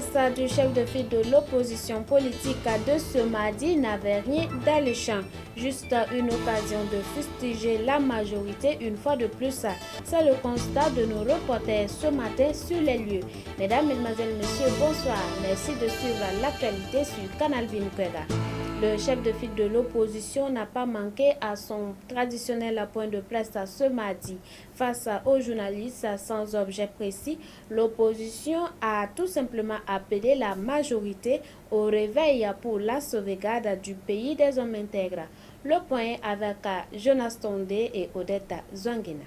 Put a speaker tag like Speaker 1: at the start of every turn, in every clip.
Speaker 1: face du chef de file de l'opposition politique de ce mardi n'avait rien d'alléchant, juste une occasion de fustiger la majorité une fois de plus. C'est le constat de nos reporters ce matin sur les lieux. Mesdames, Mesdemoiselles, Messieurs, bonsoir. Merci de suivre l'actualité sur Canal Vinquera. Le chef de file de l'opposition n'a pas manqué à son traditionnel point de presse ce mardi. Face aux journalistes sans objet précis, l'opposition a tout simplement appelé la majorité au réveil pour la sauvegarde du pays des hommes intègres. Le point avec Jonas Tondé et Odette Zongina.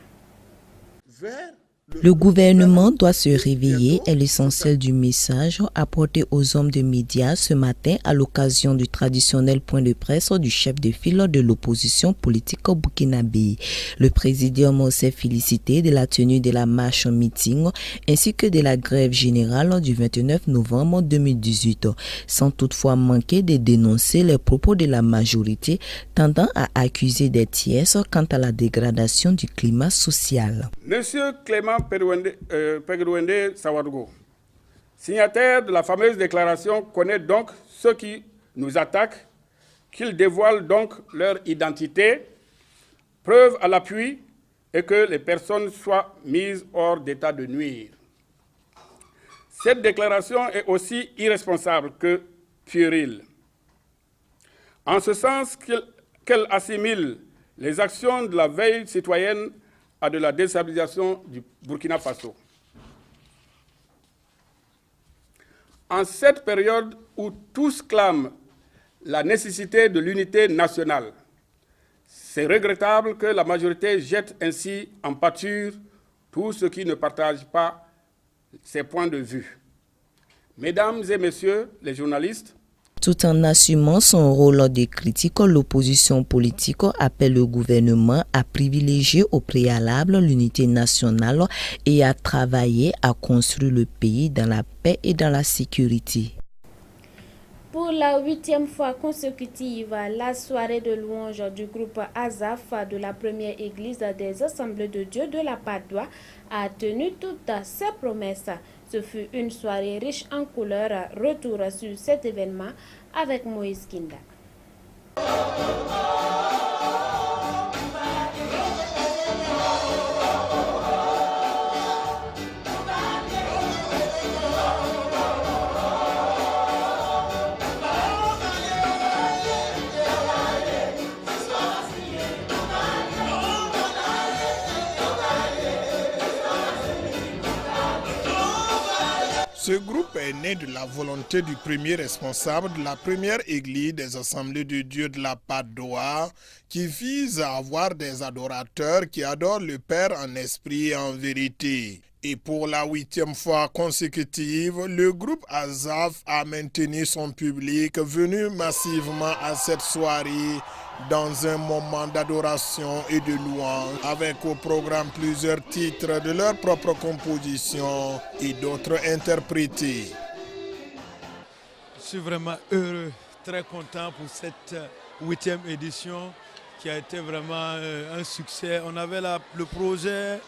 Speaker 2: Le gouvernement doit se réveiller est l'essentiel du message apporté aux hommes de médias ce matin à l'occasion du traditionnel point de presse du chef de file de l'opposition politique burkinabé. Le présidium s'est félicité de la tenue de la marche meeting ainsi que de la grève générale du 29 novembre 2018, sans toutefois manquer de dénoncer les propos de la majorité tendant à accuser des tiers quant à la dégradation du climat social.
Speaker 3: Monsieur Clément Pegrouende Sawadougou, signataire de la fameuse déclaration, connaît donc ceux qui nous attaquent, qu'ils dévoilent donc leur identité, preuve à l'appui, et que les personnes soient mises hors d'état de nuire. Cette déclaration est aussi irresponsable que puérile, en ce sens qu'elle assimile les actions de la veille citoyenne à de la déstabilisation du Burkina Faso. En cette période où tous clament la nécessité de l'unité nationale, c'est regrettable que la majorité jette ainsi en pâture tous ceux qui ne partagent pas ces points de vue. Mesdames et messieurs les journalistes,
Speaker 2: tout en assumant son rôle de critique, l'opposition politique appelle le gouvernement à privilégier au préalable l'unité nationale et à travailler à construire le pays dans la paix et dans la sécurité.
Speaker 1: Pour la 8e fois consécutive, la soirée de louange du groupe Azaf de la première église des Assemblées de Dieu de la Padoue a tenu toutes ses promesses. Ce fut une soirée riche en couleurs. Retour sur cet événement avec Moïse Kinda.
Speaker 4: Ce groupe est né de la volonté du premier responsable de la première église des Assemblées de Dieu de la Padoue qui vise à avoir des adorateurs qui adorent le Père en esprit et en vérité. Et pour la 8e fois consécutive, le groupe Azaf a maintenu son public venu massivement à cette soirée dans un moment d'adoration et de louange, avec au programme plusieurs titres de leur propre composition et d'autres interprétés.
Speaker 5: Je suis vraiment heureux, très content pour cette 8e édition qui a été vraiment un succès. On avait le projet,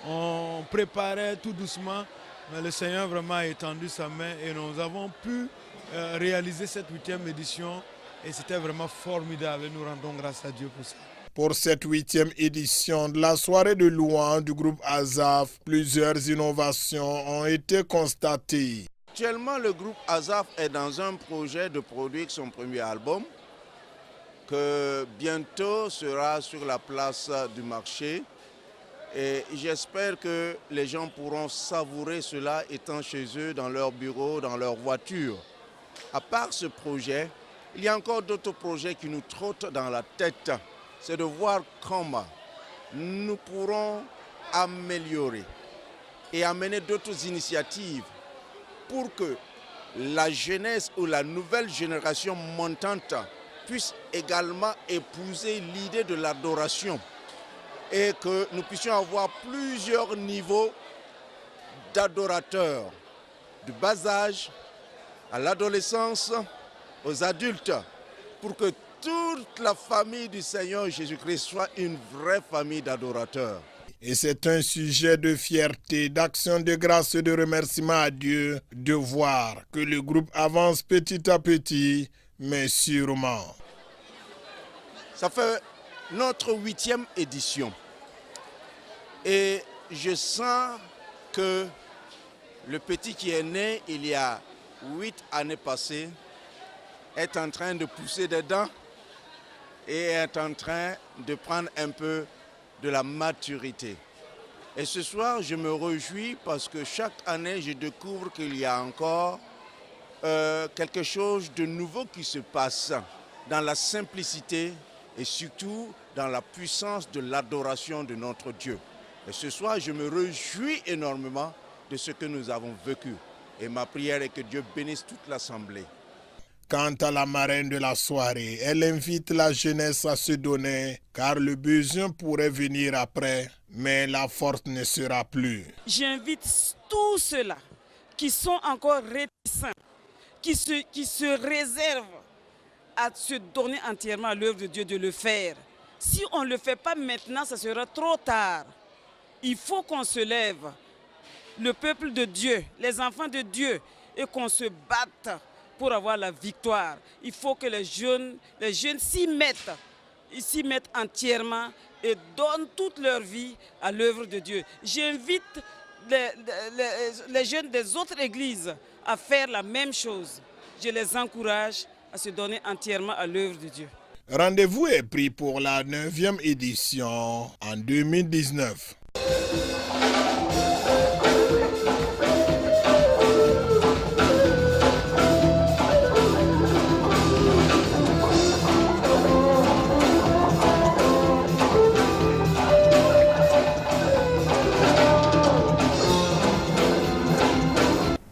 Speaker 5: on préparait tout doucement, mais le Seigneur vraiment a étendu sa main et nous avons pu réaliser cette 8e édition. Et c'était vraiment formidable et nous rendons grâce à Dieu pour ça.
Speaker 4: Pour cette 8e édition de la soirée de louange du groupe Azaf, plusieurs innovations ont été constatées.
Speaker 6: Actuellement, le groupe Azaf est dans un projet de produire son premier album que bientôt sera sur la place du marché. Et j'espère que les gens pourront savourer cela étant chez eux, dans leur bureau, dans leur voiture. À part ce projet, il y a encore d'autres projets qui nous trottent dans la tête. C'est de voir comment nous pourrons améliorer et amener d'autres initiatives pour que la jeunesse ou la nouvelle génération montante puisse également épouser l'idée de l'adoration et que nous puissions avoir plusieurs niveaux d'adorateurs, du bas âge à l'adolescence, aux adultes, pour que toute la famille du Seigneur Jésus-Christ soit une vraie famille d'adorateurs.
Speaker 4: Et c'est un sujet de fierté, d'action de grâce et de remerciement à Dieu de voir que le groupe avance petit à petit, mais sûrement.
Speaker 6: Ça fait notre 8e édition. Et je sens que le petit qui est né il y a 8 années passées est en train de pousser des dents et est en train de prendre un peu de la maturité. Et ce soir, je me réjouis parce que chaque année, je découvre qu'il y a encore quelque chose de nouveau qui se passe dans la simplicité et surtout dans la puissance de l'adoration de notre Dieu. Et ce soir, je me réjouis énormément de ce que nous avons vécu. Et ma prière est que Dieu bénisse toute l'Assemblée.
Speaker 4: Quant à la marraine de la soirée, elle invite la jeunesse à se donner, car le besoin pourrait venir après, mais la force ne sera plus.
Speaker 7: J'invite tous ceux-là qui sont encore réticents, qui se réservent à se donner entièrement à l'œuvre de Dieu, de le faire. Si on ne le fait pas maintenant, ça sera trop tard. Il faut qu'on se lève, le peuple de Dieu, les enfants de Dieu, et qu'on se batte pour avoir la victoire. Il faut que les jeunes s'y mettent entièrement et donnent toute leur vie à l'œuvre de Dieu. J'invite les jeunes des autres églises à faire la même chose. Je les encourage à se donner entièrement à l'œuvre de Dieu.
Speaker 4: Rendez-vous est pris pour la 9e édition en 2019.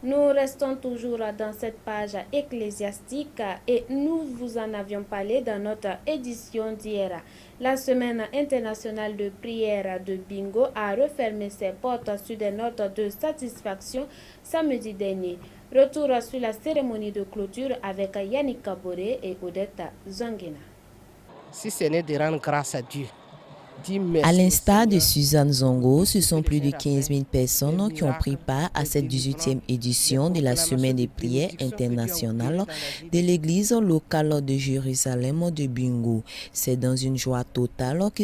Speaker 1: Nous restons toujours dans cette page ecclésiastique et nous vous en avions parlé dans notre édition d'hier. La semaine internationale de prière de Bingo a refermé ses portes sur des notes de satisfaction samedi dernier. Retour sur la cérémonie de clôture avec Yannick Kaboré et Odette Zongina.
Speaker 8: Si ce n'est de rendre grâce à Dieu.
Speaker 2: À l'instar de Suzanne Zongo, ce sont plus de 15 000 personnes qui ont pris part à cette 18e édition de la Semaine des prières internationales de l'église locale de Jérusalem de Bingo. C'est dans une joie totale que